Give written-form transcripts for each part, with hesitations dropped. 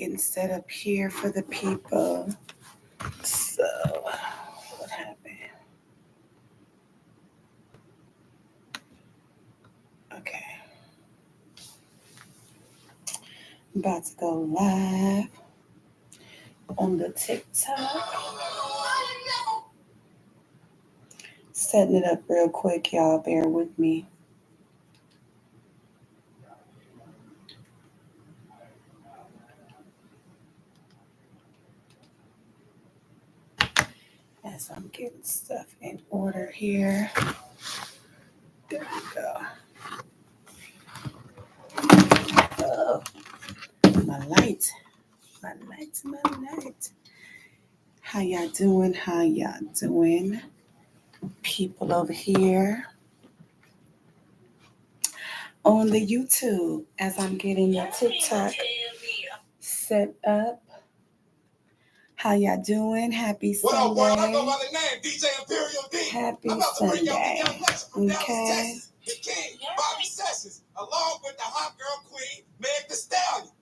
getting set up here for the people. So, what happened? Okay. I'm about to go live on the TikTok. Setting it up real quick, y'all. Bear with me. As I'm getting stuff in order here. There we go. Oh, my light. My light, my light. How y'all doing? How y'all doing? People over here on the YouTube as I'm getting the TikTok set up. How y'all doing? Happy Sunday. Happy Sunday. Okay. The king, Bobby Sessions, along with the hot girl queen, Meg Thee Stallion.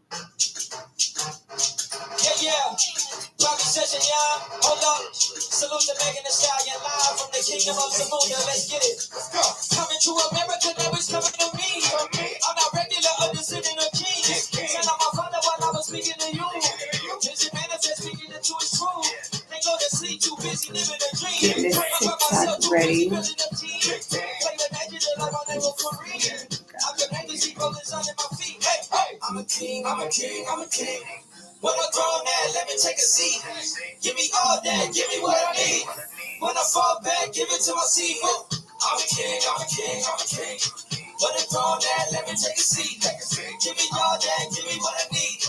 Yeah. Bobby Sessions, y'all. Hold up. Salute to Megan Thee Stallion live from the kingdom of Zamunda. Let's get it. Let's go. Coming to America, now it's coming to me. I'm not regular, I'm the city of kings. Send out my father while I was speaking to you. Vision manifest, speaking into his truth. Can't go to sleep, too busy living a dream. Get this TikTok ready. I'm a king, I'm a king, I'm a king. When I'm grown at, let me take a seat. Give me all that, give me what I need. When I fall back, give it to my seat. I'm a king, I'm a king, I'm a king. When I'm grown at, let me take a seat. Give me all that, give me what I need.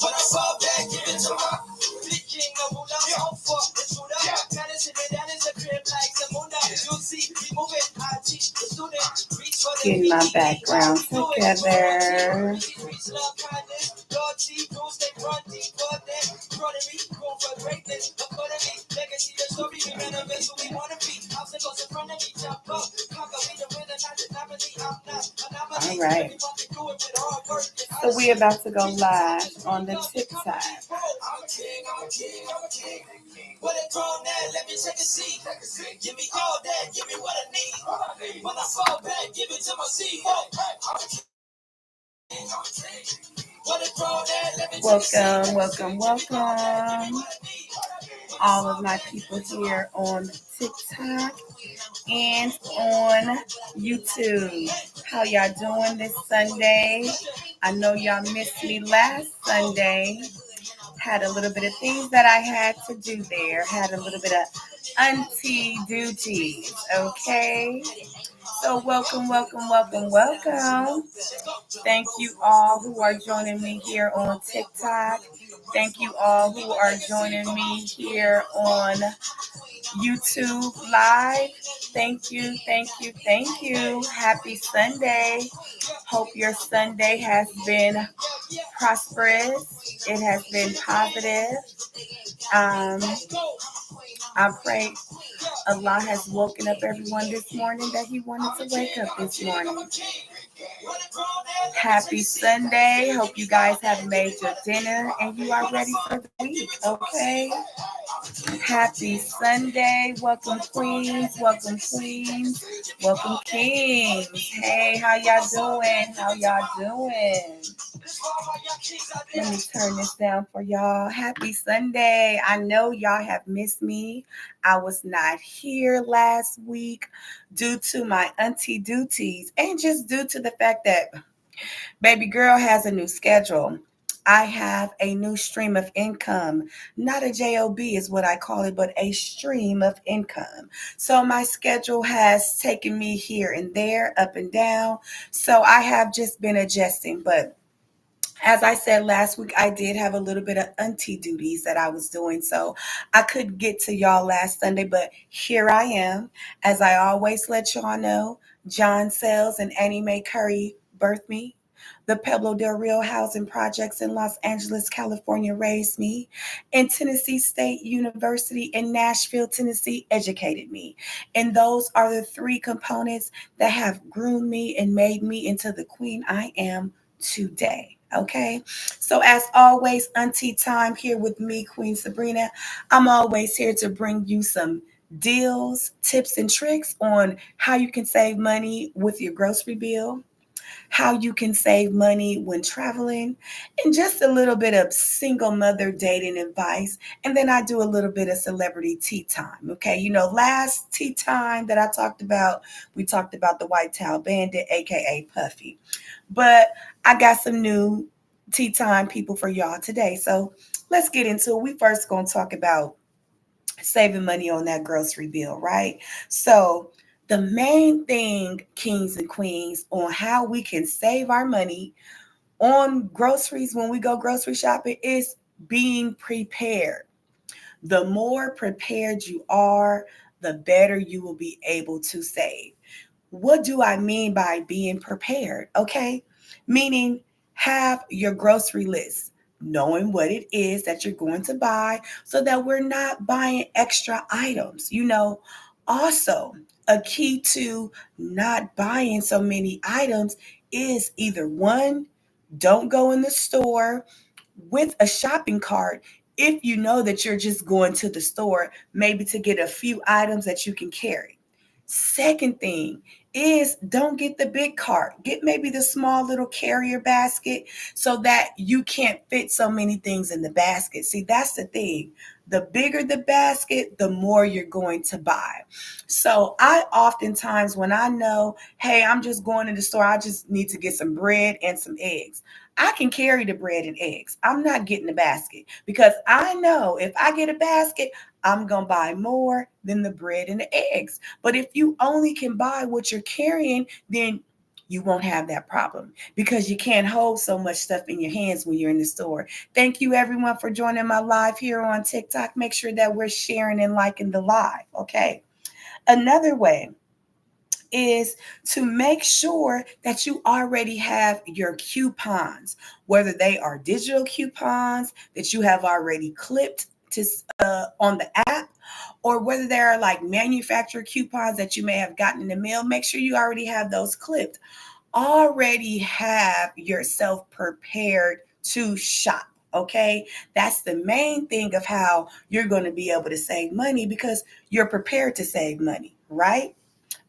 When I fall back, give it to my big king. No moolah, so fuck the shooter. Madison, that is a crib like Zamunda. You see, we move it, I teach the student. Getting my background together. All right. So we about to go live on the TikTok. When it grown that, let me take a seat. Give me all that, give me what I need. When I fall back, give it to my seat. Welcome. All of my people here on TikTok and on YouTube. How y'all doing this Sunday? I know y'all missed me last Sunday. Had a little bit of things that I had to do there. Had a little bit of auntie duties, okay? So welcome. Thank you all who are joining me here on TikTok. Thank you all who are joining me here on YouTube Live. Thank you. Happy Sunday. Hope your Sunday has been prosperous. It has been positive. I pray Allah has woken up everyone this morning that He wanted to wake up this morning. Happy Sunday. Hope you guys have made your dinner and you are ready for the week, okay? Happy Sunday. Welcome queens, welcome kings. Hey, how y'all doing? Let me turn this down for y'all. Happy Sunday. I know y'all have missed me. I was not here last week due to my auntie duties and just due to the fact that baby girl has a new schedule. I have a new stream of income. Not a job is what I call it, but a stream of income. So my schedule has taken me here and there, up and down. So I have just been adjusting. But as I said last week, I did have a little bit of auntie duties that I was doing. So I couldn't get to y'all last Sunday, but here I am. As I always let y'all know, John Sells and Annie Mae Curry birthed me. The Pueblo del Rio housing projects in Los Angeles, California raised me. And Tennessee State University in Nashville, Tennessee educated me. And those are the three components that have groomed me and made me into the queen I am today. Okay. So as always, Auntie Time here with me, Queen Sabrina. I'm always here to bring you some deals, tips, and tricks on how you can save money with your grocery bill, how you can save money when traveling, and just a little bit of single mother dating advice. And then I do a little bit of celebrity tea time. Okay. Last tea time that I talked about, we talked about the White Towel Bandit, aka Puffy. But I got some new tea time people for y'all today. So let's get into it. We first going to talk about saving money on that grocery bill, right? So the main thing, kings and queens, on how we can save our money on groceries when we go grocery shopping is being prepared. The more prepared you are, the better you will be able to save. What do I mean by being prepared? Okay. Meaning have your grocery list, knowing what it is that you're going to buy so that we're not buying extra items. Also, a key to not buying so many items is either one, don't go in the store with a shopping cart if you know that you're just going to the store, maybe to get a few items that you can carry. Second thing is don't get the big cart. Get maybe the small little carrier basket so that you can't fit so many things in the basket. See, that's the thing. The bigger the basket, the more you're going to buy. So I oftentimes, when I know, hey, I'm just going to the store, I just need to get some bread and some eggs. I can carry the bread and eggs. I'm not getting the basket because I know if I get a basket, I'm going to buy more than the bread and the eggs. But if you only can buy what you're carrying, then you won't have that problem because you can't hold so much stuff in your hands when you're in the store. Thank you, everyone, for joining my live here on TikTok. Make sure that we're sharing and liking the live. Okay. Another way is to make sure that you already have your coupons, whether they are digital coupons that you have already clipped to on the app, or whether they are like manufacturer coupons that you may have gotten in the mail. Make sure you already have those clipped. Already have yourself prepared to shop. Okay, that's the main thing of how you're going to be able to save money because you're prepared to save money, right?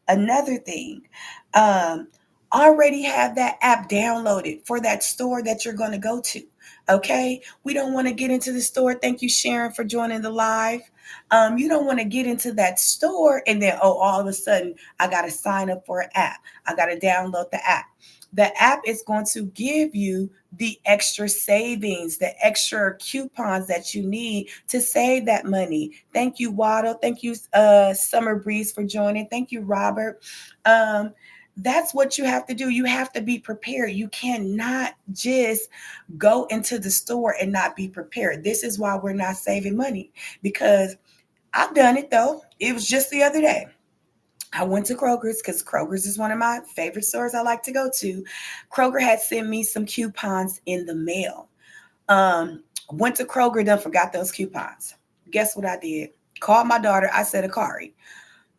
Another thing, um, already have that app downloaded for that store that you're going to go to. Okay, we don't want to get into the store. Thank you, Sharon, for joining the live. You don't want to get into that store and then, oh, all of a sudden, I got to sign up for an app. I got to download the app. The app is going to give you the extra savings, the extra coupons that you need to save that money. Thank you, Waddle. Thank you, Summer Breeze, for joining. Thank you, Robert. That's what you have to do. You have to be prepared. You cannot just go into the store and not be prepared. This is why we're not saving money because I've done it though. It was just the other day. I went to Kroger's because Kroger's is one of my favorite stores I like to go to. Kroger had sent me some coupons in the mail. Went to Kroger, done forgot those coupons. Guess what I did? Called my daughter. I said, Akari,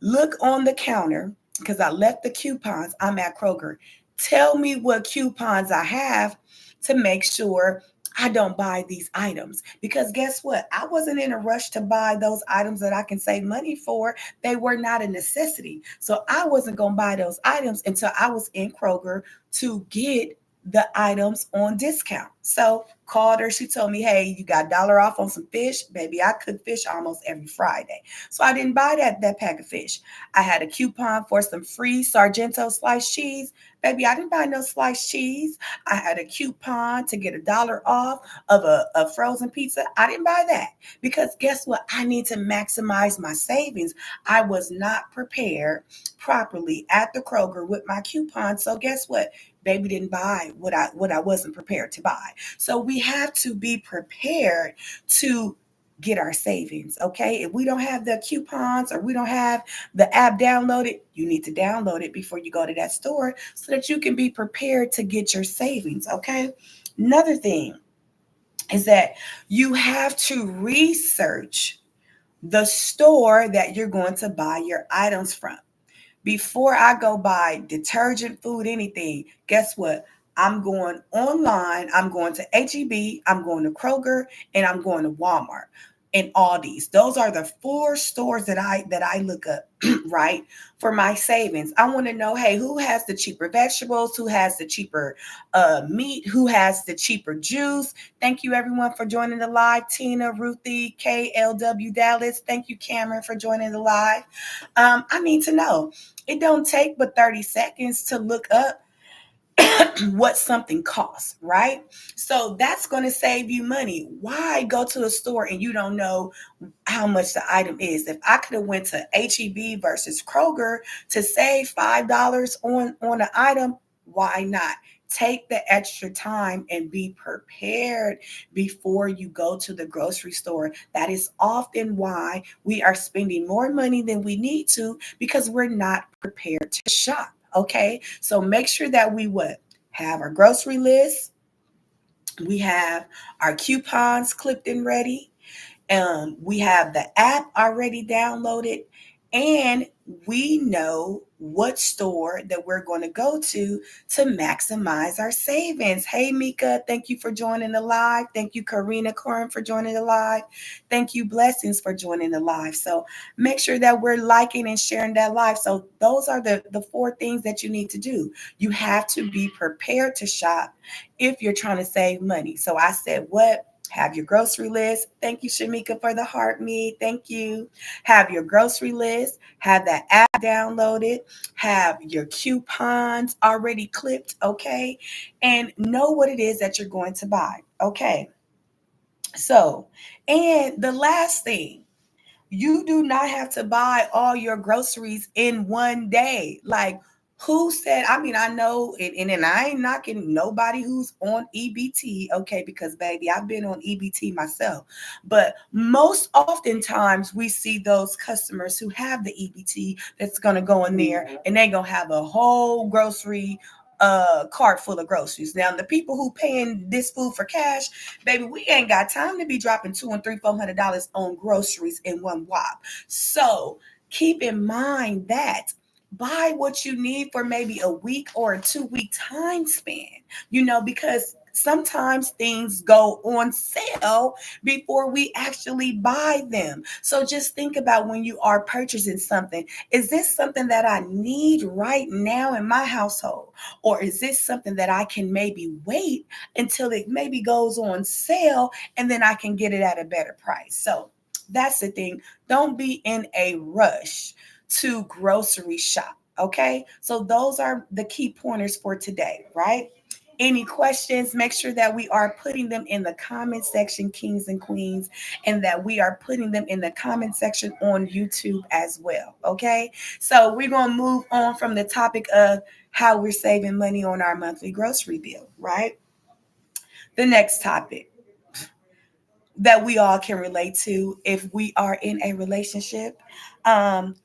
look on the counter because I left the coupons. I'm at Kroger. Tell me what coupons I have to make sure I don't buy these items. Because guess what? I wasn't in a rush to buy those items that I can save money for. They were not a necessity. So I wasn't going to buy those items until I was in Kroger to get the items on discount. So called her. She told me, hey, you got $1 off on some fish. Baby, I cook fish almost every Friday. So I didn't buy that pack of fish. I had a coupon for some free Sargento sliced cheese. Baby, I didn't buy no sliced cheese. I had a coupon to get $1 off of a frozen pizza. I didn't buy that because guess what? I need to maximize my savings. I was not prepared properly at the Kroger with my coupon. So guess what? Baby didn't buy what I wasn't prepared to buy. So we have to be prepared to get our savings. Okay. If we don't have the coupons or we don't have the app downloaded, you need to download it before you go to that store so that you can be prepared to get your savings. Okay. Another thing is that you have to research the store that you're going to buy your items from. Before I go buy detergent, food, anything, guess what? I'm going online, I'm going to HEB, I'm going to Kroger, and I'm going to Walmart and Aldi's. Those are the four stores that I look up, right? For my savings. I want to know, hey, who has the cheaper vegetables, who has the cheaper meat, who has the cheaper juice. Thank you everyone for joining the live. Tina, Ruthie, KLW Dallas. Thank you, Cameron, for joining the live. I need to know. It don't take but 30 seconds to look up what something costs, right? So that's going to save you money. Why go to a store and you don't know how much the item is? If I could have went to HEB versus Kroger to save $5 on an item, why not? Take the extra time and be prepared before you go to the grocery store. That is often why we are spending more money than we need to, because we're not prepared to shop. Okay, so make sure that we what? Have our grocery list, we have our coupons clipped and ready, we have the app already downloaded, and we know what store that we're going to go to maximize our savings. Hey, Mika, thank you for joining the live. Thank you, Karina Corin, for joining the live. Thank you, Blessings, for joining the live. So make sure that we're liking and sharing that live. So those are the four things that you need to do. You have to be prepared to shop if you're trying to save money. So I said, what? Have your grocery list. Thank you, Shamika, for the heart me. Thank you. Have your grocery list. Have that app downloaded. Have your coupons already clipped, okay? And know what it is that you're going to buy, okay? So, and the last thing, you do not have to buy all your groceries in one day. Like, who said? I mean, I know, and I ain't knocking nobody who's on EBT, okay? Because baby, I've been on EBT myself. But most oftentimes we see those customers who have the EBT that's gonna go in there and they're gonna have a whole grocery cart full of groceries. Now, the people who paying this food for cash, baby, we ain't got time to be dropping $200 and $300, $400 on groceries in one whop. So keep in mind that buy what you need for maybe a week or a 2 week time span, because sometimes things go on sale before we actually buy them. So just think about when you are purchasing something. Is this something that I need right now in my household? Or is this something that I can maybe wait until it maybe goes on sale and then I can get it at a better price? So that's the thing. Don't be in a rush to grocery shop. Okay. So those are the key pointers for today, right? Any questions, make sure that we are putting them in the comment section, kings and queens, and that we are putting them in the comment section on YouTube as well. Okay. So we're going to move on from the topic of how we're saving money on our monthly grocery bill, right? The next topic that we all can relate to if we are in a relationship. Um,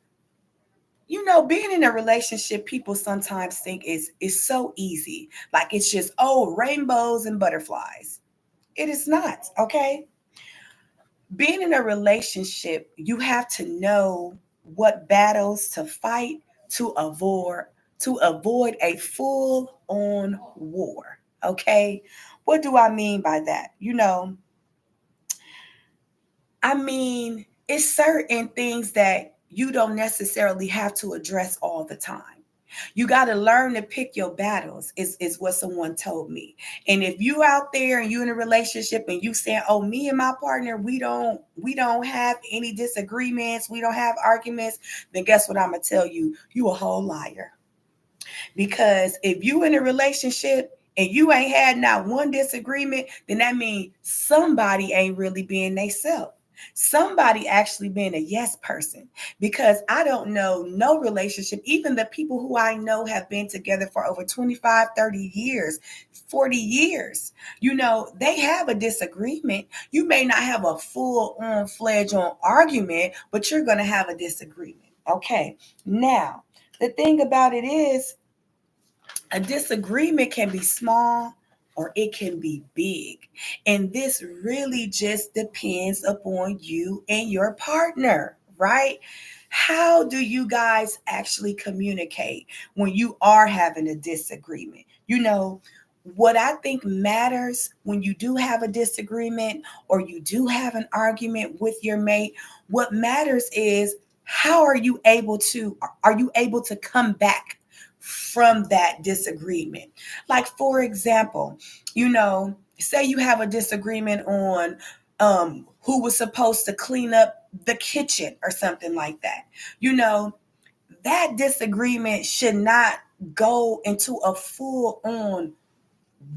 being in a relationship, people sometimes think is so easy. Like it's just, oh, rainbows and butterflies. It is not, okay? Being in a relationship, you have to know what battles to fight to avoid a full on war. Okay? What do I mean by that? It's certain things that you don't necessarily have to address all the time. You got to learn to pick your battles, is what someone told me. And if you out there and you in a relationship and you saying, oh, me and my partner, we don't have any disagreements, we don't have arguments, then guess what I'm gonna tell you? You a whole liar. Because if you in a relationship and you ain't had not one disagreement, then that means somebody ain't really being they self. Somebody actually being a yes person. Because I don't know no relationship, even the people who I know have been together for over 25, 30 years, 40 years, they have a disagreement. You may not have a full on fledged on argument, but you're going to have a disagreement. Okay. Now, the thing about it is, a disagreement can be small or it can be big. And this really just depends upon you and your partner, right? How do you guys actually communicate when you are having a disagreement? what I think matters when you do have a disagreement or you do have an argument with your mate, what matters is how are you able to come back from that disagreement? Like, for example, say you have a disagreement on who was supposed to clean up the kitchen or something like that. That disagreement should not go into a full on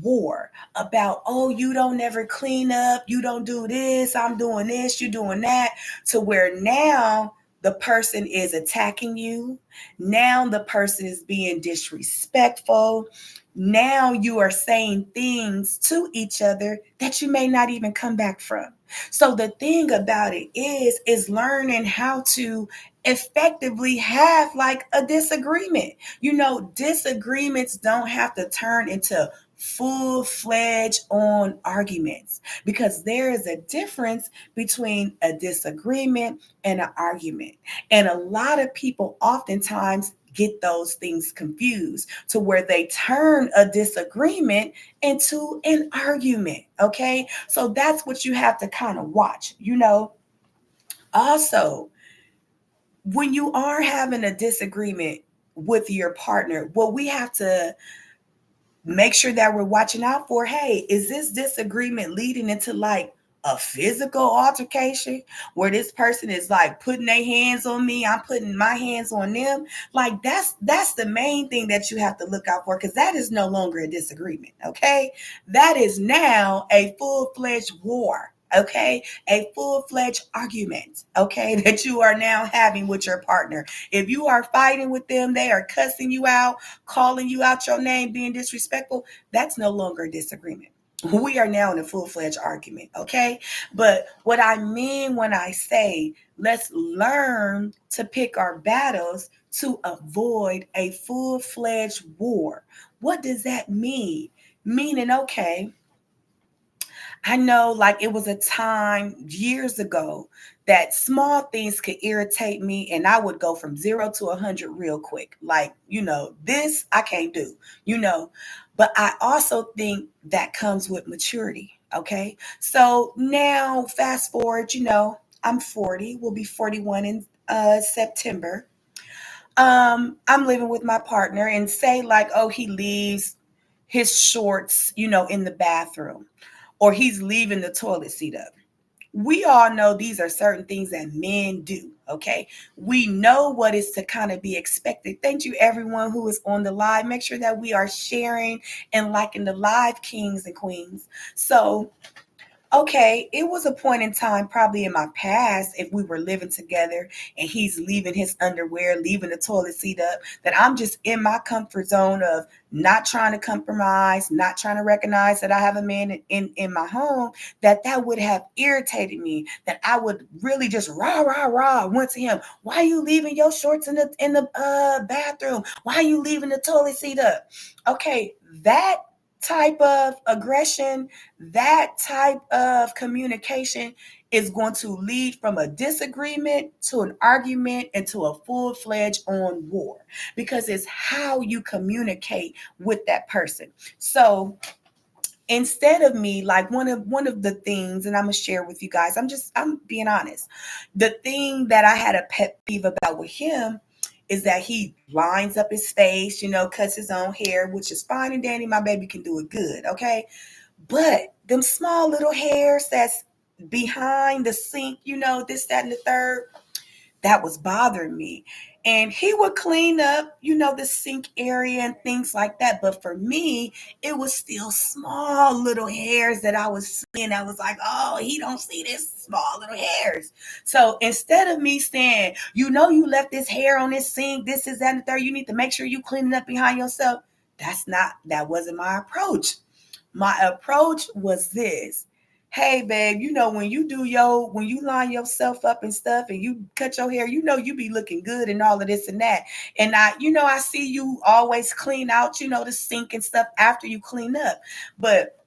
war about, oh, you don't never clean up, you don't do this, I'm doing this, you doing that, to where now the person is attacking you. Now the person is being disrespectful. Now you are saying things to each other that you may not even come back from. So the thing about it is learning how to effectively have like a disagreement. Disagreements don't have to turn into full-fledged on arguments, because there is a difference between a disagreement and an argument. And a lot of people oftentimes get those things confused to where they turn a disagreement into an argument. Okay. So that's what you have to kind of watch. Also, when you are having a disagreement with your partner, what we have to make sure that we're watching out for, hey, is this disagreement leading into like a physical altercation where this person is like putting their hands on me, I'm putting my hands on them? Like, that's the main thing that you have to look out for, because that is no longer a disagreement. Okay, that is now a full-fledged war. Okay, a full-fledged argument, okay, that you are now having with your partner. If you are fighting with them, they are cussing you out, calling you out your name, being disrespectful, that's no longer a disagreement. We are now in a full-fledged argument, okay? But what I mean when I say let's learn to pick our battles to avoid a full-fledged war, what does that mean? Meaning, okay, I know like it was a time years ago that small things could irritate me and I would go from 0 to 100 real quick. Like, this I can't do, But I also think that comes with maturity. Okay. So now fast forward, I'm 40, will be 41 in September. I'm living with my partner, and say like, oh, he leaves his shorts, in the bathroom, or he's leaving the toilet seat up. We all know these are certain things that men do. Okay. We know what is to kind of be expected. Thank you, everyone who is on the live. Make sure that we are sharing and liking the live, kings and queens. So, okay, it was a point in time, probably in my past, if we were living together and he's leaving his underwear, leaving the toilet seat up, that I'm just in my comfort zone of not trying to compromise, not trying to recognize that I have a man in my home, that would have irritated me, that I would really just rah, rah, rah, went to him. Why are you leaving your shorts in the bathroom? Why are you leaving the toilet seat up? Okay, that type of aggression, that type of communication is going to lead from a disagreement to an argument and to a full-fledged on war, because it's how you communicate with that person. So instead of me, like one of the things, and I'm gonna share with you guys, I'm being honest, the thing that I had a pet peeve about with him is that he lines up his face, cuts his own hair, which is fine and dandy. My baby can do it good, okay? But them small little hairs that's behind the sink, this, that, and the third, that was bothering me. And he would clean up, the sink area and things like that. But for me, it was still small little hairs that I was seeing. I was like, oh, he don't see this small little hairs. So instead of me saying, you left this hair on this sink, this is that and the third, you need to make sure you clean it up behind yourself. That wasn't my approach. My approach was this. Hey, babe, when you line yourself up and stuff and you cut your hair, you be looking good and all of this and that. And I see you always clean out, the sink and stuff after you clean up. But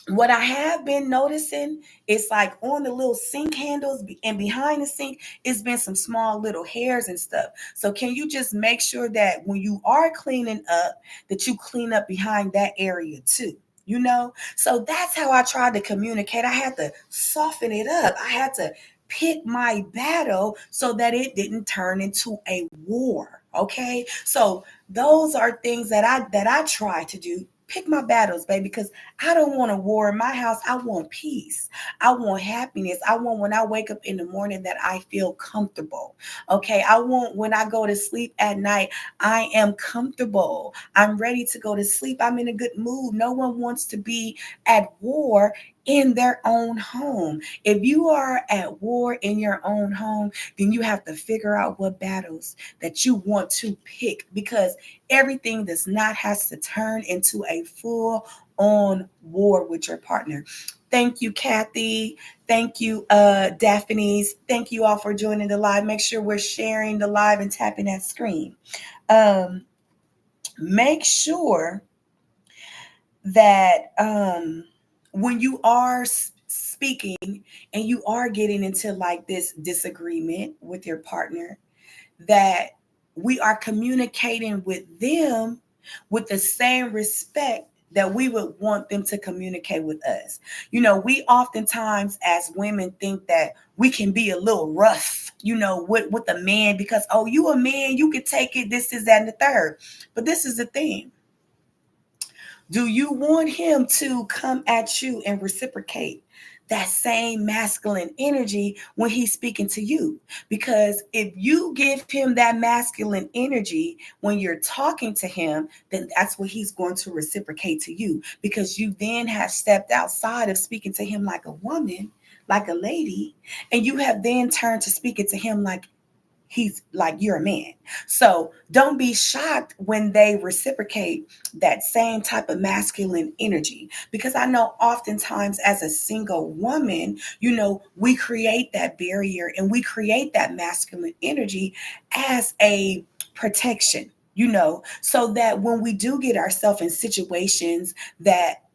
What I have been noticing is like on the little sink handles and behind the sink, it's been some small little hairs and stuff. So can you just make sure that when you are cleaning up, that you clean up behind that area too? You know? So that's how I tried to communicate. I had to soften it up. I had to pick my battle so that it didn't turn into a war. Okay? So those are things that I try to do. Pick my battles, baby, because I don't want a war in my house. I want peace. I want happiness. I want when I wake up in the morning that I feel comfortable. Okay. I want when I go to sleep at night, I am comfortable. I'm ready to go to sleep. I'm in a good mood. No one wants to be at war in their own home. If you are at war in your own home, then you have to figure out what battles that you want to pick, because everything does not have to turn into a full on war with your partner. Thank you, Kathy. Thank you, Daphne's. Thank you all for joining the live. Make sure we're sharing the live and tapping that screen. Um, Make sure that when you are speaking and you are getting into like this disagreement with your partner, that we are communicating with them with the same respect that we would want them to communicate with us. You know, we oftentimes as women think that we can be a little rough, you know, with a man because, oh, you a man, you can take it, this is that and the third. But this is the thing. Do you want him to come at you and reciprocate that same masculine energy when he's speaking to you? Because if you give him that masculine energy when you're talking to him, then that's what he's going to reciprocate to you, because you then have stepped outside of speaking to him like a woman, like a lady, and you have then turned to speaking to him like he's like you're a man. So don't be shocked when they reciprocate that same type of masculine energy, because I know oftentimes as a single woman, you know, we create that barrier and we create that masculine energy as a protection, you know, so that when we do get ourselves in situations that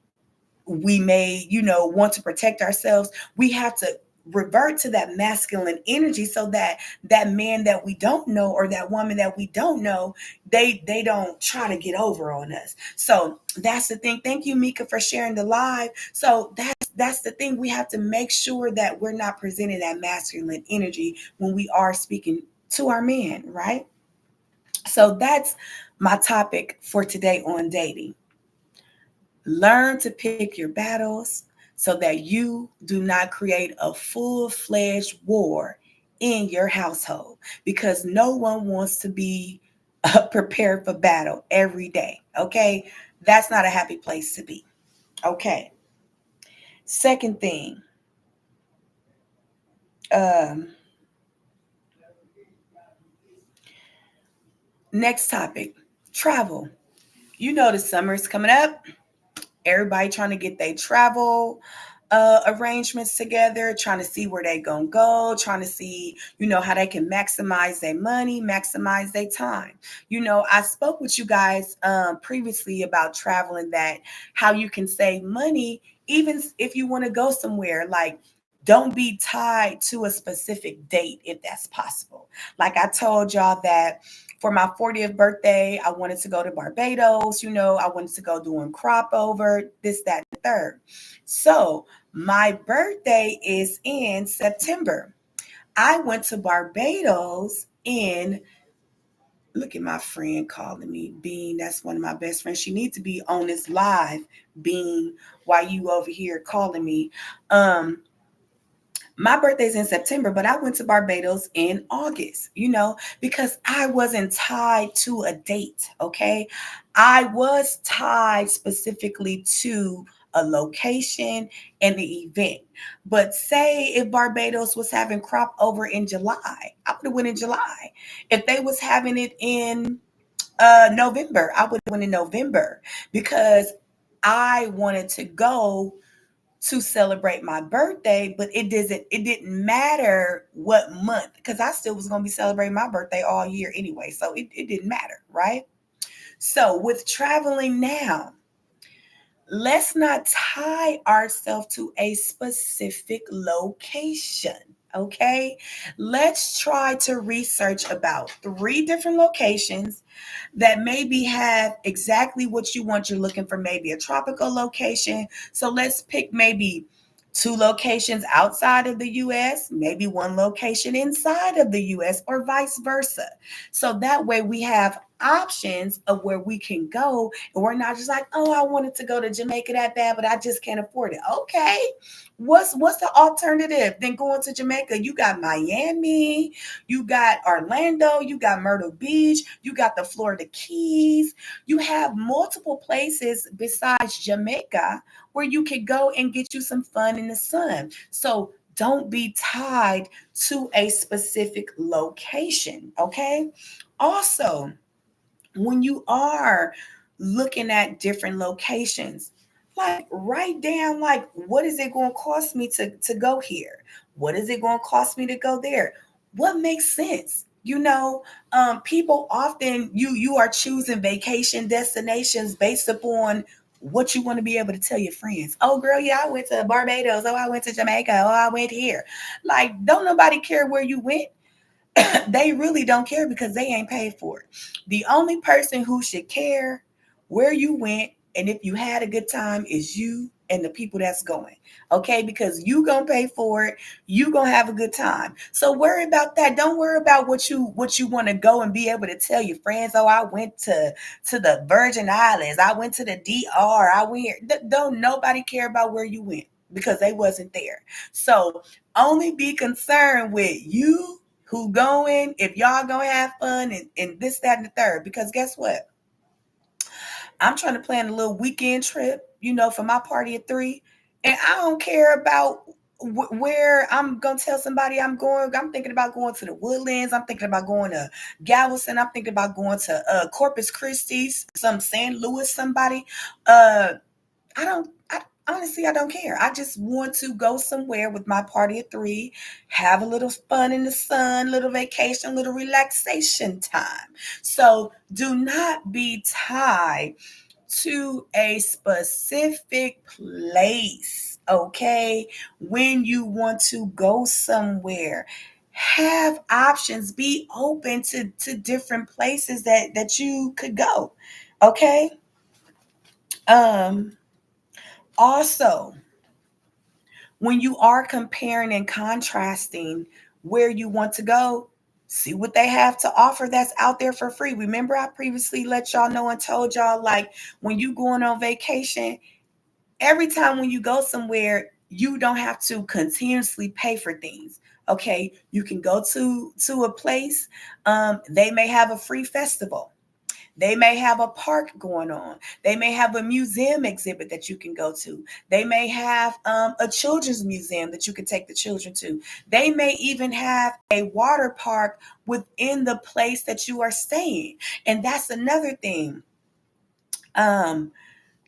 we may, you know, want to protect ourselves, we have to revert to that masculine energy so that that man that we don't know or that woman that we don't know, they don't try to get over on us. So that's the thing. Thank you, Mika, for sharing the live. So that's the thing. We have to make sure that we're not presenting that masculine energy when we are speaking to our man, right? So that's my topic for today on dating. Learn to pick your battles so that you do not create a full-fledged war in your household, because no one wants to be prepared for battle every day. Okay. That's not a happy place to be. Okay. Second thing, um, next topic, travel. You know, the summer is coming up. Everybody trying to get their travel arrangements together, trying to see where they gonna go, trying to see, you know, how they can maximize their money, maximize their time. You know, I spoke with you guys previously about traveling, that how you can save money even if you want to go somewhere. Like, don't be tied to a specific date if that's possible. Like I told y'all that for my 40th birthday, I wanted to go to Barbados. You know, I wanted to go doing crop over, this, that, and the third. So my birthday is in September. I went to Barbados in, look at my friend calling me, Bean. That's one of my best friends. She needs to be on this live, Bean, while you over here calling me. My birthday's in September, but I went to Barbados in August, you know, because I wasn't tied to a date. Okay. I was tied specifically to a location and the event. But say if Barbados was having crop over in July, I would have went in July. If they was having it in November, I would have went in November, because I wanted to go to celebrate my birthday, but it didn't matter what month, because I still was going to be celebrating my birthday all year anyway. So it didn't matter, right? So with traveling now, let's not tie ourselves to a specific location. Okay, let's try to research about 3 different locations that maybe have exactly what you want. You're looking for maybe a tropical location. So let's pick maybe 2 locations outside of the US, maybe 1 location inside of the US, or vice versa. So that way we have options of where we can go, and we're not just like, oh, I wanted to go to Jamaica that bad, but I just can't afford it. Okay. What's the alternative than going to Jamaica? You got Miami, you got Orlando, you got Myrtle Beach, you got the Florida Keys. You have multiple places besides Jamaica where you could go and get you some fun in the sun. So don't be tied to a specific location, okay? Also, when you are looking at different locations, like write down like what is it going to cost me to go here? What is it going to cost me to go there? What makes sense? People often you are choosing vacation destinations based upon what you want to be able to tell your friends. Oh girl, yeah, I went to Barbados. Oh, I went to Jamaica. Oh, I went here. Like, don't nobody care where you went. They really don't care because they ain't paid for it. The only person who should care where you went and if you had a good time is you and the people that's going. Okay, because you gonna pay for it, you gonna have a good time. So worry about that. Don't worry about what you want to go and be able to tell your friends. Oh, I went to the Virgin Islands, I went to the DR, I went here. Don't nobody care about where you went because they wasn't there. So only be concerned with you who going, if y'all gonna have fun and this, that, and the third. Because guess what? I'm trying to plan a little weekend trip, for my party of 3. And I don't care about where I'm gonna tell somebody I'm going. I'm thinking about going to the Woodlands. I'm thinking about going to Galveston. I'm thinking about going to Corpus Christi, some St. Louis, somebody. I don't. Honestly, I don't care. I just want to go somewhere with my party of 3, have a little fun in the sun, little vacation, little relaxation time. So do not be tied to a specific place, okay? When you want to go somewhere, have options. Be open to different places that you could go, okay? Um, Also, when you are comparing and contrasting where you want to go, see what they have to offer that's out there for free. Remember, I previously let y'all know and told y'all, like, when you going on vacation, every time when you go somewhere, you don't have to continuously pay for things. Okay, you can go to a place. They may have a free festival. They may have a park going on. They may have a museum exhibit that you can go to. They may have a children's museum that you can take the children to. They may even have a water park within the place that you are staying. And that's another thing. Um,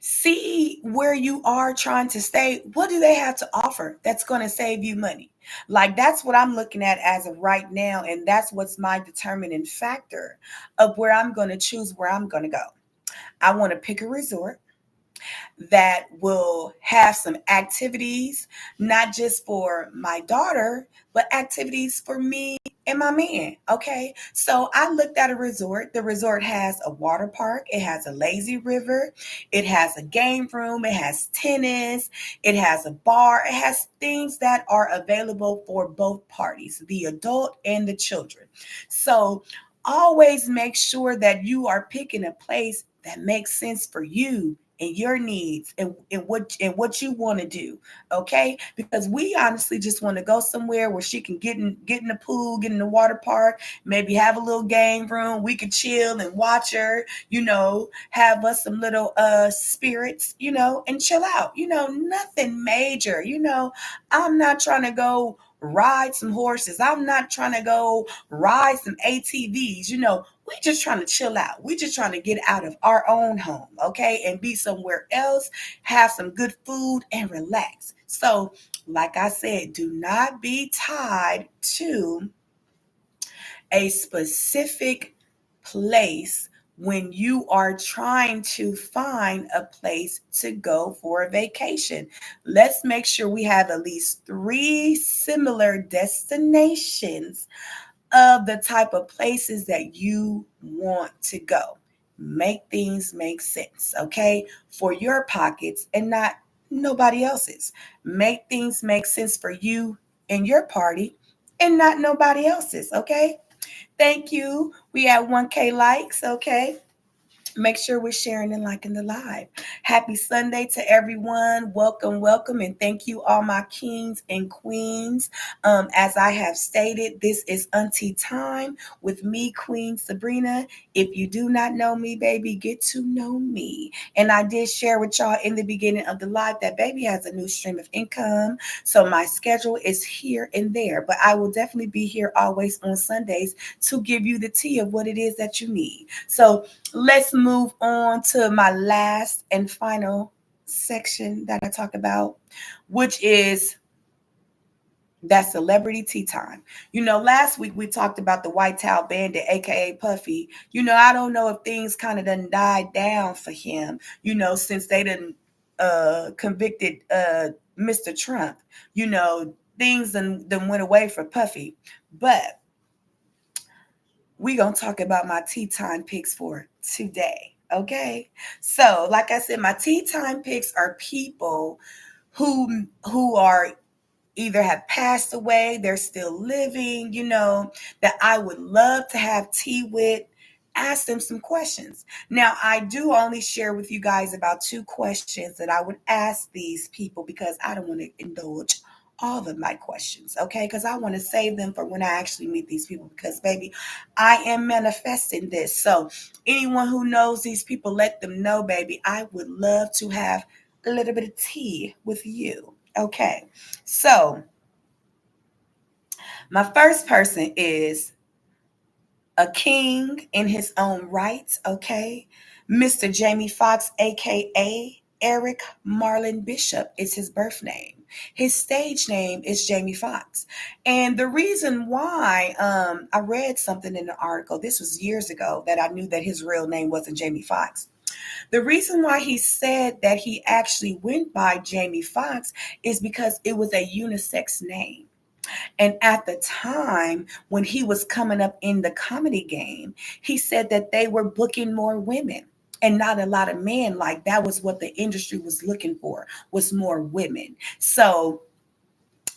See where you are trying to stay. What do they have to offer that's going to save you money? Like, that's what I'm looking at as of right now. And that's what's my determining factor of where I'm going to choose where I'm going to go. I want to pick a resort that will have some activities, not just for my daughter, but activities for me and my man. Okay. So I looked at a resort. The resort has a water park, it has a lazy river, it has a game room, it has tennis, it has a bar, it has things that are available for both parties, the adult and the children. So always make sure that you are picking a place that makes sense for you and your needs and what you want to do. Okay, because we honestly just want to go somewhere where she can get in the pool, get in the water park, maybe have a little game room, we could chill and watch her, have us some little spirits, and chill out, nothing major. I'm not trying to go ride some horses, I'm not trying to go ride some ATVs. We just trying to chill out. We just trying to get out of our own home, okay, and be somewhere else, have some good food and relax. So, like I said, do not be tied to a specific place when you are trying to find a place to go for a vacation. Let's make sure we have at least three similar destinations of the type of places that you want to go. Make things make sense, okay? For your pockets and not nobody else's. Make things make sense for you and your party and not nobody else's, okay? Thank you. We have 1K likes, okay? Make sure we're sharing and liking the live. Happy Sunday to everyone. Welcome, welcome, and thank you, all my kings and queens. As I have stated, this is Auntie Time with me, Queen Sabrina. If you do not know me, baby, get to know me. And I did share with y'all in the beginning of the live that baby has a new stream of income. So my schedule is here and there, but I will definitely be here always on Sundays to give you the tea of what it is that you need. So let's move on to my last and final section that I talk about, which is that celebrity tea time. Last week we talked about the White Towel Bandit, aka Puffy. I don't know if things kind of done died down for him, since they done convicted Mr. Trump. Things done went away for Puffy. But we gonna talk about my tea time picks for today. Okay. So, like I said, my tea time picks are people who are either have passed away, they're still living, that I would love to have tea with. Ask them some questions. Now, I do only share with you guys about 2 questions that I would ask these people because I don't want to indulge all of my questions, okay? Because I want to save them for when I actually meet these people because, baby, I am manifesting this. So, anyone who knows these people, let them know, baby. I would love to have a little bit of tea with you, okay? So, my first person is a king in his own right, okay? Mr. Jamie Foxx, aka Eric Marlon Bishop, is his birth name. His stage name is Jamie Foxx. And the reason why I read something in the article, this was years ago, that I knew that his real name wasn't Jamie Foxx. The reason why he said that he actually went by Jamie Foxx is because it was a unisex name. And at the time when he was coming up in the comedy game, he said that they were booking more women and not a lot of men. Like that was what the industry was looking for, was more women. So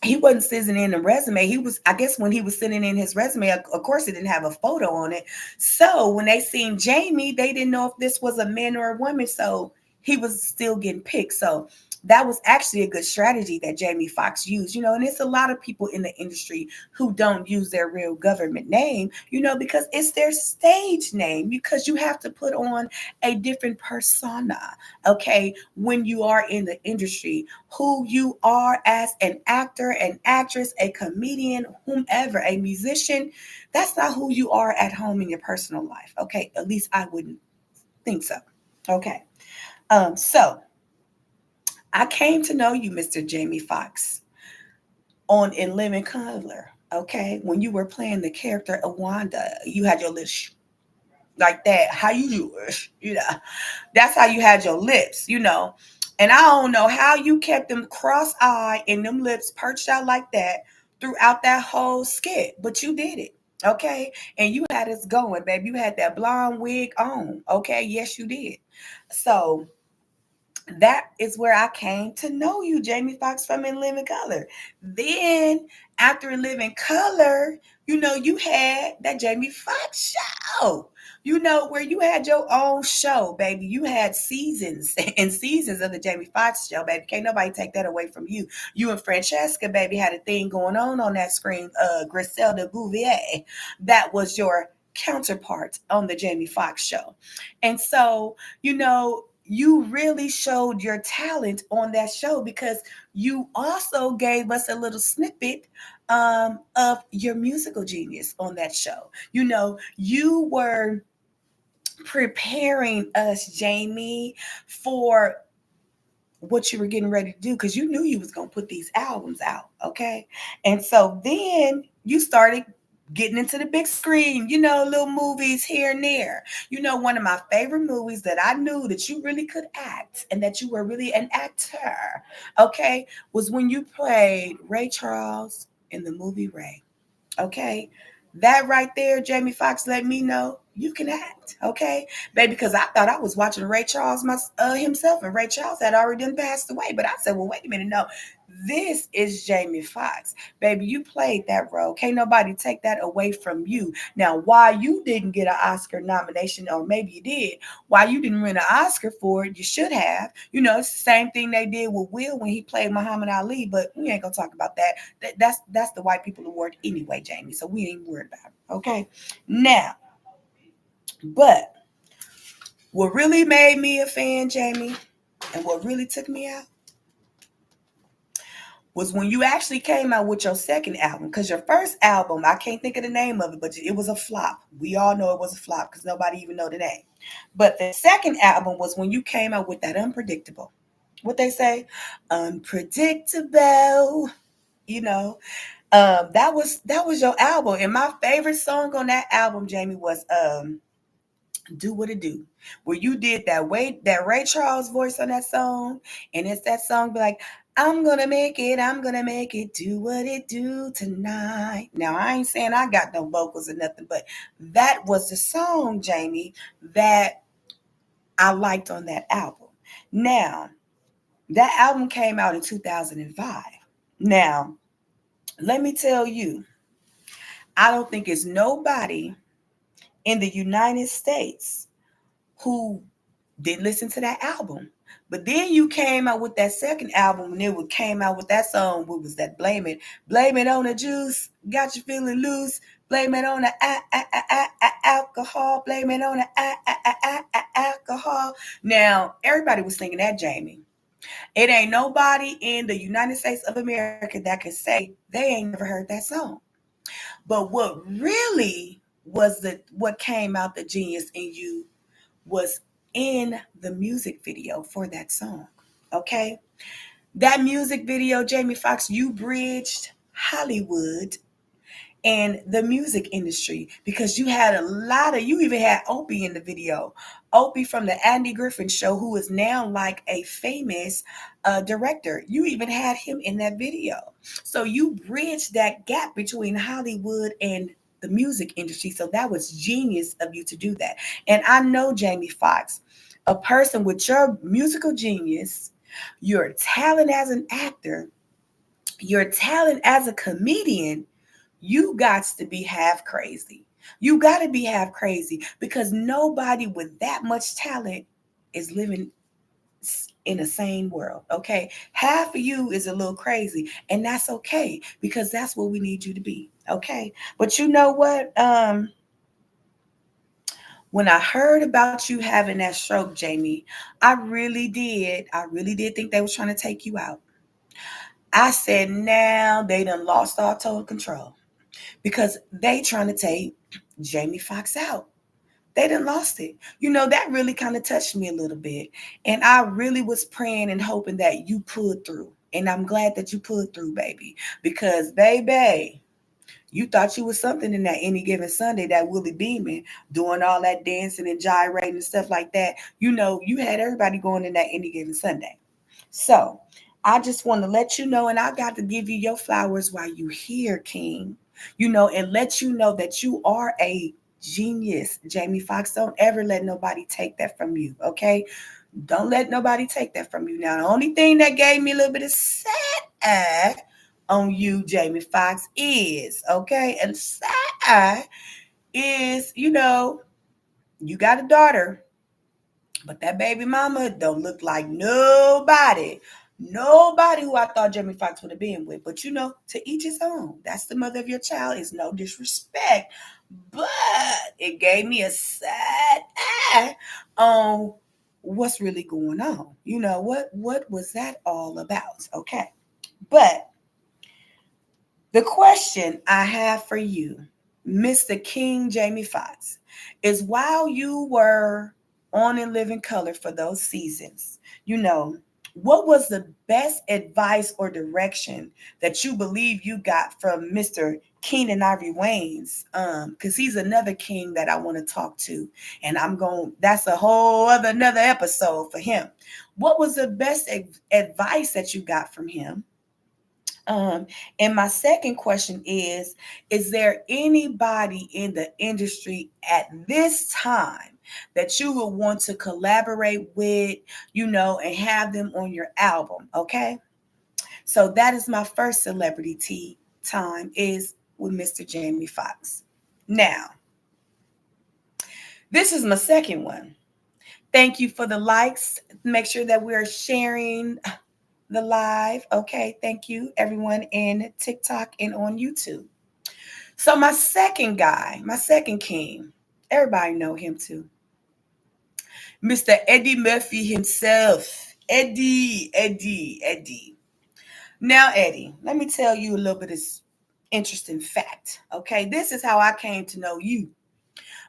he wasn't sending in a resume. He was, I guess, when he was sending in his resume, of course, it didn't have a photo on it. So when they seen Jamie, they didn't know if this was a man or a woman. So he was still getting picked. So that was actually a good strategy that Jamie Foxx used, and it's a lot of people in the industry who don't use their real government name, because it's their stage name, because you have to put on a different persona, okay, when you are in the industry, who you are as an actor, an actress, a comedian, whomever, a musician. That's not who you are at home in your personal life, okay? At least I wouldn't think so, okay? So I came to know you, Mr. Jamie Foxx, on In Living Color, okay? When you were playing the character of Wanda, you had your lips like that. How you do it, That's how you had your lips, And I don't know how you kept them cross-eyed and them lips perched out like that throughout that whole skit, but you did it, okay? And you had us going, baby. You had that blonde wig on, okay? Yes, you did. So that is where I came to know you, Jamie Foxx, from In Living Color. Then, after In Living Color, you had that Jamie Foxx show, where you had your own show, baby. You had seasons and seasons of the Jamie Foxx show, baby. Can't nobody take that away from you. You and Francesca, baby, had a thing going on that screen. Griselda Bouvier, that was your counterpart on the Jamie Foxx show. And so, you really showed your talent on that show because you also gave us a little snippet of your musical genius on that show. You were preparing us, Jamie, for what you were getting ready to do because you knew you was going to put these albums out, okay? And so then you started getting into the big screen, little movies here and there. One of my favorite movies that I knew that you really could act and that you were really an actor, okay, was when you played Ray Charles in the movie Ray. Okay. That right there, Jamie Foxx let me know you can act. Okay. Baby, because I thought I was watching Ray Charles himself, and Ray Charles had already done passed away. But I said, well, wait a minute. No, this is Jamie Foxx. Baby, you played that role. Can't nobody take that away from you. Now, why you didn't get an Oscar nomination, or maybe you did, why you didn't win an Oscar for it, you should have. It's the same thing they did with Will when he played Muhammad Ali, but we ain't gonna talk about that. That's the white people award anyway, Jamie. So we ain't worried about it. Okay. Now, but what really made me a fan, Jamie, and what really took me out was when you actually came out with your second album. Because your first album, I can't think of the name of it, but it was a flop. We all know it was a flop because nobody even know the name. But the second album was when you came out with that Unpredictable. What they say? Unpredictable. That was your album. And my favorite song on that album, Jamie, was Do What It Do, where you did that Ray Charles voice on that song. And it's that song be like, I'm gonna make it, do what it do tonight. Now I ain't saying I got no vocals or nothing, but that was the song, Jamie, that I liked on that album. Now, that album came out in 2005. Now, let me tell you, I don't think it's nobody in the United States who didn't listen to that album. But then you came out with that second album, and it came out with that song. What was that? Blame it on the juice. Got you feeling loose. Blame it on the alcohol. Blame it on the alcohol. Now everybody was singing that, Jamie. It ain't nobody in the United States of America that can say they ain't never heard that song. But what really was what came out the genius in you was in the music video for that song. Okay? That music video, Jamie Foxx, you bridged Hollywood and the music industry, because you even had Opie in the video. Opie from the Andy Griffin Show, who is now like a famous director. You even had him in that video. So you bridged that gap between Hollywood and the music industry. So that was genius of you to do that. And I know, Jamie Foxx, a person with your musical genius, your talent as an actor, your talent as a comedian, you got to be half crazy. You got to be half crazy, because nobody with that much talent is living in the same world. Okay. Half of you is a little crazy, and that's okay, because that's what we need you to be. Okay. But you know what? When I heard about you having that stroke, Jamie, I really did. I really did think they was trying to take you out. I said, now they done lost all total control, because they trying to take Jamie Foxx out. They done lost it. That really kind of touched me a little bit. And I really was praying and hoping that you pulled through. And I'm glad that you pulled through, baby. Because, baby, you thought you was something in that Any Given Sunday, that Willie Beeman, doing all that dancing and gyrating and stuff like that. You had everybody going in that Any Given Sunday. So I just want to let you know, and I got to give you your flowers while you here, King. And let you know that you are a genius, Jamie Foxx. Don't ever let nobody take that from you, okay? Don't let nobody take that from you. Now, the only thing that gave me a little bit of sad eye on you, Jamie Foxx, is, okay, and sad eye is, you got a daughter, but that baby mama don't look like nobody. Nobody who I thought Jamie Foxx would have been with. But to each his own. That's the mother of your child. It's no disrespect. But it gave me a sad eye on what's really going on. What was that all about? Okay. But the question I have for you, Mr. King Jamie Foxx, is while you were on In Living Color for those seasons, what was the best advice or direction that you believe you got from Mr. Keenan Ivory Wayans, because he's another king that I want to talk to, and that's a whole another episode for him. What was the best advice that you got from him? And my second question is there anybody in the industry at this time that you would want to collaborate with, and have them on your album? Okay. So that is my first celebrity tea time is with Mr. Jamie Foxx. Now, this is my second one. Thank you for the likes. Make sure that we're sharing the live. Okay, thank you everyone in TikTok and on YouTube. So my second guy, my second king, everybody know him too. Mr. Eddie Murphy himself. Eddie. Now, Eddie, let me tell you a little bit of interesting fact. Okay, this is how I came to know you,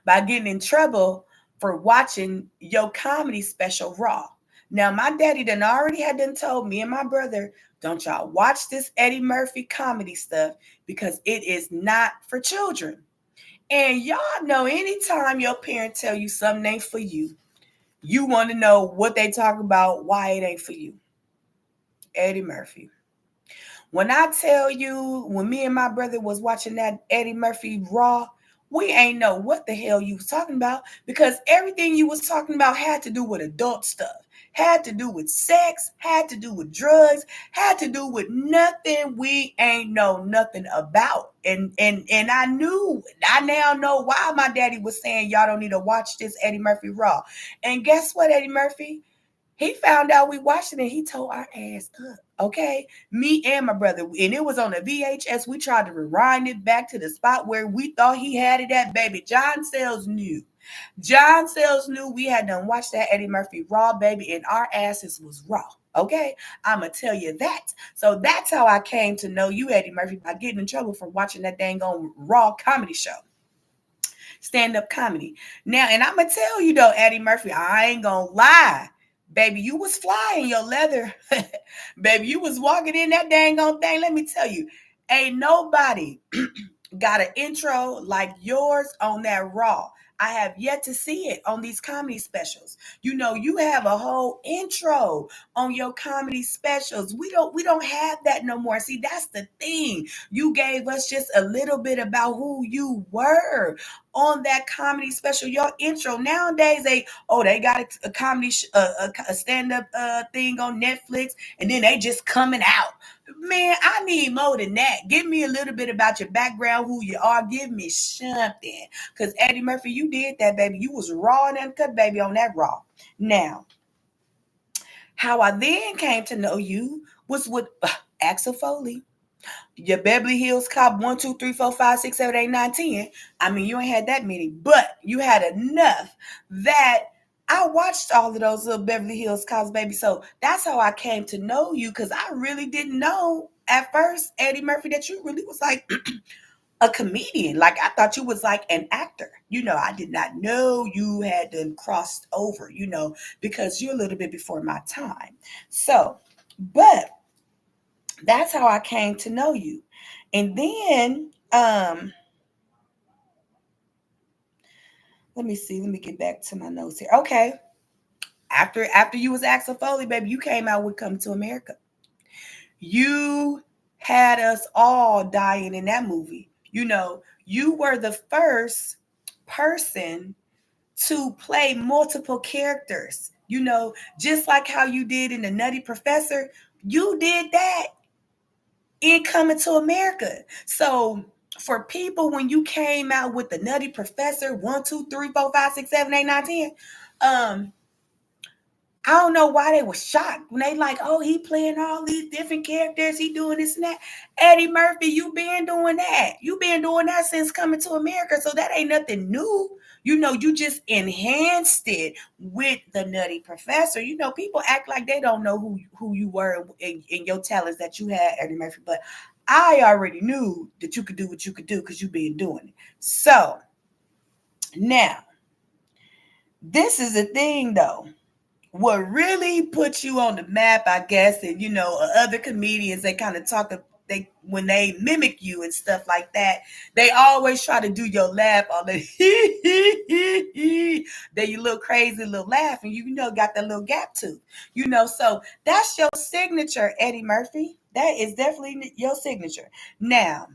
by getting in trouble for watching your comedy special Raw. Now, my daddy done told me and my brother, don't y'all watch this Eddie Murphy comedy stuff because it is not for children. And y'all know anytime your parents tell you something ain't for you, you want to know what they talk about, why it ain't for you. Eddie Murphy. When I tell you, when me and my brother was watching that Eddie Murphy Raw, we ain't know what the hell you was talking about, because everything you was talking about had to do with adult stuff, had to do with sex, had to do with drugs, had to do with nothing we ain't know nothing about. And I now know why my daddy was saying y'all don't need to watch this Eddie Murphy Raw. And guess what, Eddie Murphy? He found out we watched it and he told our ass up. Okay, me and my brother, and it was on a VHS. We tried to rewind it back to the spot where we thought he had it at, baby. John Sells knew we had done watched that Eddie Murphy Raw, baby, and our asses was raw. Okay, I'ma tell you that. So that's how I came to know you, Eddie Murphy, by getting in trouble for watching that dang on Raw comedy show, stand-up comedy. Now, and I'ma tell you though, Eddie Murphy, I ain't gonna lie. Baby, you was flying your leather. Baby, you was walking in that dang on thing. Let me tell you, ain't nobody got an intro like yours on that Raw. I have yet to see it on these comedy specials. You have a whole intro on your comedy specials. We don't have that no more. See, that's the thing. You gave us just a little bit about who you were on that comedy special. Your intro nowadays, they got a comedy a stand-up thing on Netflix, and then they just coming out. Man, I need more than that. Give me a little bit about your background, who you are. Give me something. Because Eddie Murphy, you did that, baby. You was raw and uncut, baby, on that Raw. Now, how I then came to know you was with Axel Foley. Your Beverly Hills Cop 1, 2, 3, 4, 5, 6, 7, 8, 9, 10. I mean, you ain't had that many, but you had enough that I watched all of those little Beverly Hills Cops, baby. So that's how I came to know you, because I really didn't know at first, Eddie Murphy, that you really was like a comedian. Like, I thought you was like an actor. I did not know you had then crossed over, because you're a little bit before my time. So, but that's how I came to know you. And then let me see. Let me get back to my notes here. Okay. After you was Axel Foley, baby, you came out with Come to America. You had us all dying in that movie. You were the first person to play multiple characters. Just like how you did in The Nutty Professor, you did that in Coming to America. So for people, when you came out with The Nutty Professor 1, 2, 3, 4, 5, 6, 7, 8, 9, 10, I don't know why they were shocked when they like, oh, he playing all these different characters, he doing this and that. Eddie Murphy, you been doing that. You been doing that since Coming to America, so that ain't nothing new. You just enhanced it with The Nutty Professor. People act like they don't know who you were in your talents that you had, Eddie Murphy. But I already knew that you could do what you could do because you've been doing it. So now, this is the thing though. What really put you on the map, I guess, and other comedians, they kind of when they mimic you and stuff like that, they always try to do your laugh on the then you little crazy little laugh, and got that little gap tooth. So that's your signature, Eddie Murphy. That is definitely your signature. Now,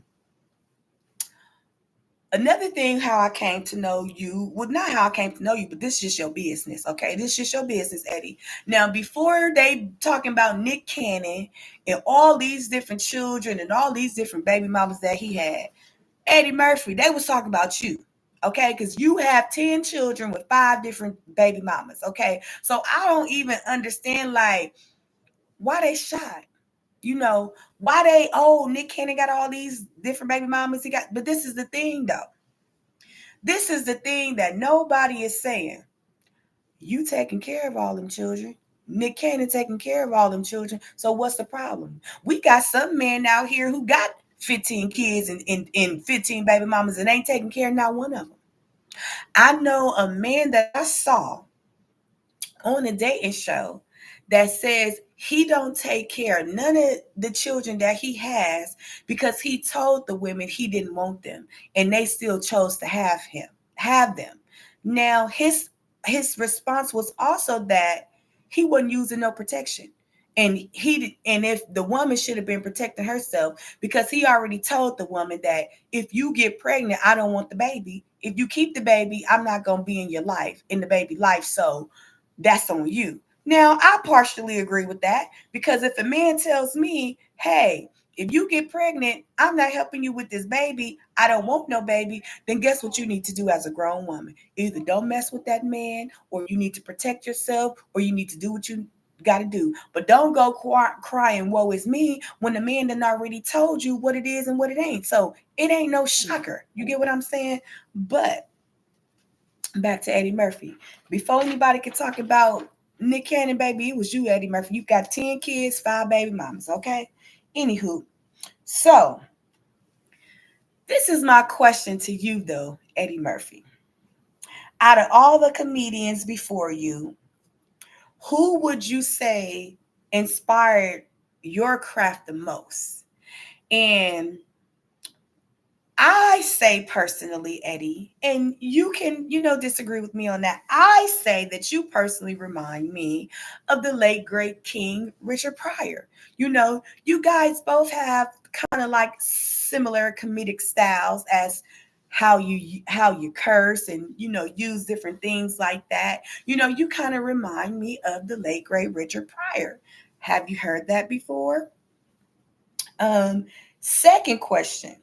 another thing, how I came to know you, well, not how I came to know you, but this is just your business, okay? This is just your business, Eddie. Now, before they talking about Nick Cannon and all these different children and all these different baby mamas that he had, Eddie Murphy, they was talking about you, okay? Because you have 10 children with 5 different baby mamas, okay? So I don't even understand, like, why they shy. Why Nick Cannon got all these different baby mamas but this is the thing, though. This is the thing that nobody is saying. You taking care of all them children. Nick Cannon taking care of all them children. So what's the problem? We got some men out here who got 15 kids and 15 baby mamas and ain't taking care of not one of them. I know a man that I saw on a dating show that says he don't take care of none of the children that he has because he told the women he didn't want them, and they still chose to have them. Now his response was also that he wasn't using no protection. And if the woman should have been protecting herself, because he already told the woman that if you get pregnant, I don't want the baby. If you keep the baby, I'm not going to be in the baby life. So that's on you. Now, I partially agree with that, because if a man tells me, hey, if you get pregnant, I'm not helping you with this baby, I don't want no baby, then guess what you need to do as a grown woman? Either don't mess with that man, or you need to protect yourself, or you need to do what you got to do. But don't go crying, woe is me, when the man done already told you what it is and what it ain't. So it ain't no shocker. You get what I'm saying? But back to Eddie Murphy. Before anybody could talk about Nick Cannon, baby, it was you, Eddie Murphy. You got 10 kids, 5 baby mamas, okay? Anywho, so this is my question to you, though, Eddie Murphy. Out of all the comedians before you, who would you say inspired your craft the most? And I say personally, Eddie, and you can, disagree with me on that. I say that you personally remind me of the late, great King Richard Pryor. You guys both have kind of like similar comedic styles as how you curse and, use different things like that. You kind of remind me of the late, great Richard Pryor. Have you heard that before? Second question.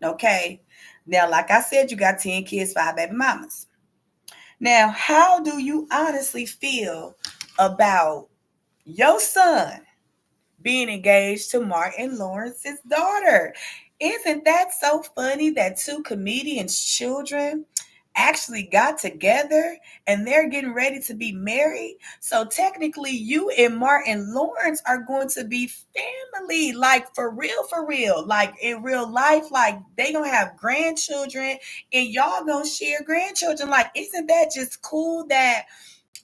Okay. Now, like I said, you got 10 kids, 5 baby mamas. Now, how do you honestly feel about your son being engaged to Martin Lawrence's daughter? Isn't that so funny that 2 comedians' children actually got together and they're getting ready to be married? So technically, you and Martin Lawrence are going to be family, like for real, like in real life. Like they gonna have grandchildren and y'all gonna share grandchildren. Like, isn't that just cool that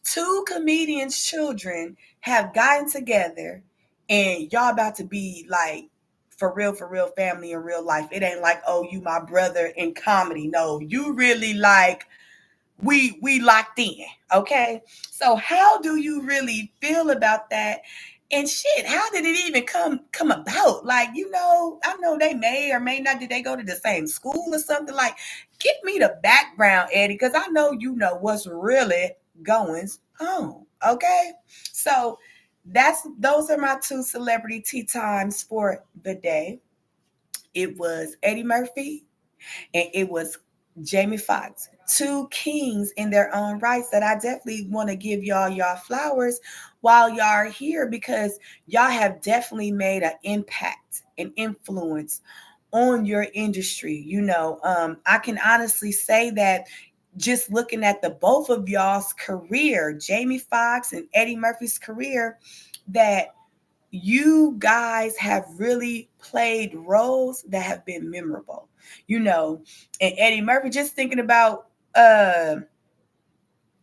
2 comedians' children have gotten together and y'all about to be like for real family in real life? It ain't like, oh, you my brother in comedy. No, you really like we locked in. Okay. So how do you really feel about that? And shit, how did it even come about? Like, I know they may or may not, did they go to the same school or something? Like, give me the background, Eddie, because I know you know what's really going on. Okay. So those are my 2 celebrity tea times for the day. It was Eddie Murphy and it was Jamie Foxx. 2 kings in their own rights that I definitely want to give y'all flowers while y'all are here, because y'all have definitely made an impact and influence on your industry. I can honestly say that just looking at the both of y'all's career, Jamie Foxx and Eddie Murphy's career, that you guys have really played roles that have been memorable. And Eddie Murphy, just thinking about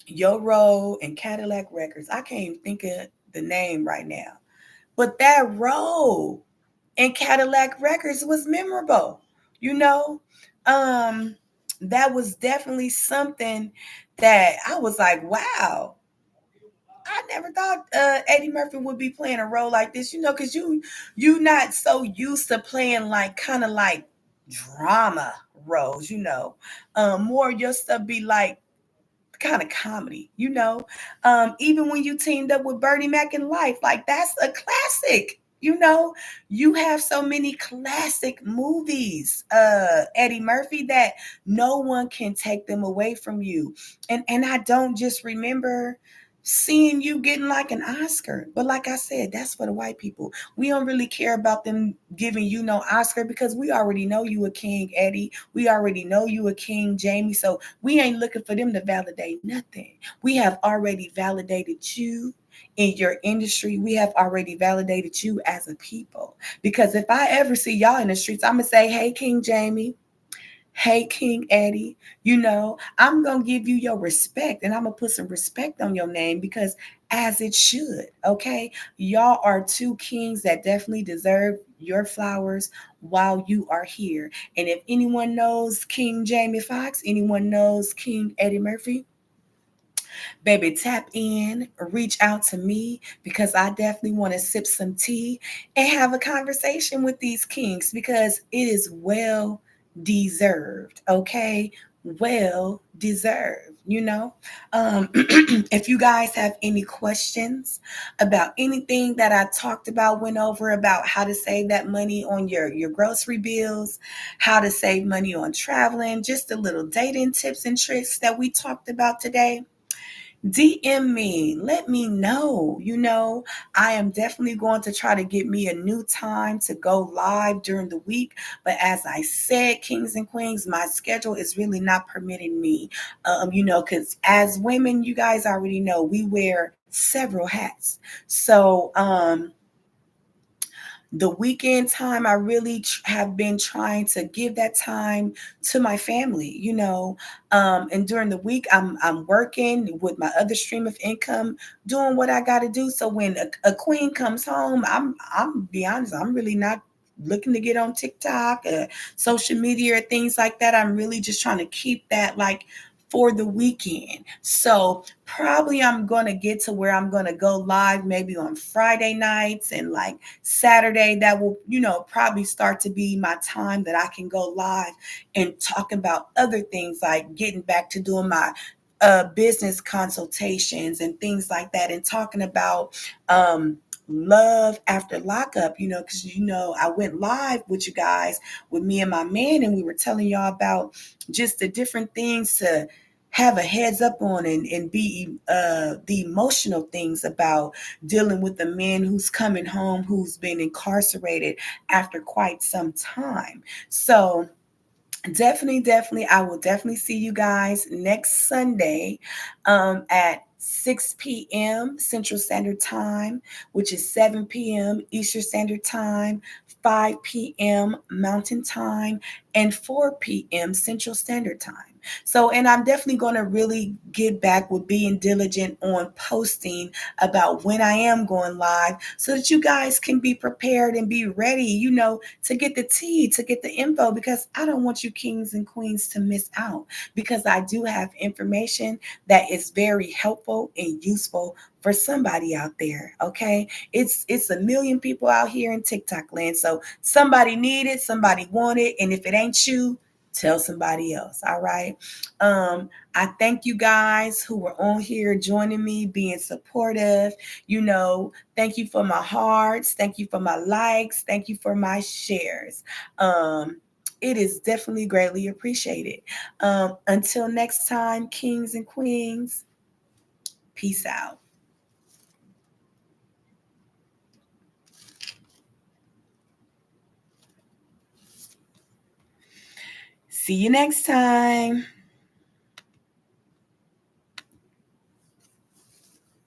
your role in Cadillac Records. I can't even think of the name right now. But that role in Cadillac Records was memorable. You know, that was definitely something that I was like, wow, I never thought Eddie Murphy would be playing a role like this, because you not so used to playing like kind of like drama roles, more your stuff be like kind of comedy, even when you teamed up with Bernie Mac in Life, like that's a classic. You have so many classic movies, Eddie Murphy, that no one can take them away from you. And I don't just remember seeing you getting like an Oscar. But like I said, that's for the white people. We don't really care about them giving you no Oscar because we already know you a king, Eddie. We already know you a king, Jamie. So we ain't looking for them to validate nothing. We have already validated you in your industry. We have already validated you as a people. Because if I ever see y'all in the streets, I'm going to say, hey, King Jamie. Hey, King Eddie, I'm going to give you your respect, and I'm going to put some respect on your name because as it should, okay? Y'all are two kings that definitely deserve your flowers while you are here. And if anyone knows King Jamie Foxx, anyone knows King Eddie Murphy, baby, tap in, reach out to me because I definitely want to sip some tea and have a conversation with these kings because it is well deserved, okay? Well deserved. If you guys have any questions about anything that I talked about, went over about how to save that money on your grocery bills, how to save money on traveling, just the little dating tips and tricks that we talked about today, DM me, let me know. I am definitely going to try to get me a new time to go live during the week. But as I said, kings and queens, my schedule is really not permitting me. Because as women, you guys already know, we wear several hats. So, the weekend time, I really have been trying to give that time to my family, and during the week I'm working with my other stream of income, doing what I got to do. So when a queen comes home, I'm be honest, I'm really not looking to get on TikTok, social media, or things like that. I'm really just trying to keep that like for the weekend. So probably I'm going to get to where I'm going to go live maybe on Friday nights, and like Saturday, that will, probably start to be my time that I can go live and talk about other things like getting back to doing my business consultations and things like that, and talking about love after lockup, because I went live with you guys, with me and my man, and we were telling y'all about just the different things to have a heads up on, and be the emotional things about dealing with a man who's coming home, who's been incarcerated after quite some time. So definitely, I will definitely see you guys next Sunday at 6 p.m. Central Standard Time, which is 7 p.m. Eastern Standard Time, 5 p.m. Mountain Time, and 4 p.m. Central Standard Time. So, and I'm definitely going to really get back with being diligent on posting about when I am going live so that you guys can be prepared and be ready, to get the tea, to get the info, because I don't want you kings and queens to miss out, because I do have information that is very helpful and useful for somebody out there. Okay. It's a million people out here in TikTok land. So somebody need it, somebody want it. And if it ain't you, tell somebody else. All right. I thank you guys who were on here joining me, being supportive. Thank you for my hearts. Thank you for my likes. Thank you for my shares. It is definitely greatly appreciated. Until next time, kings and queens, peace out. See you next time.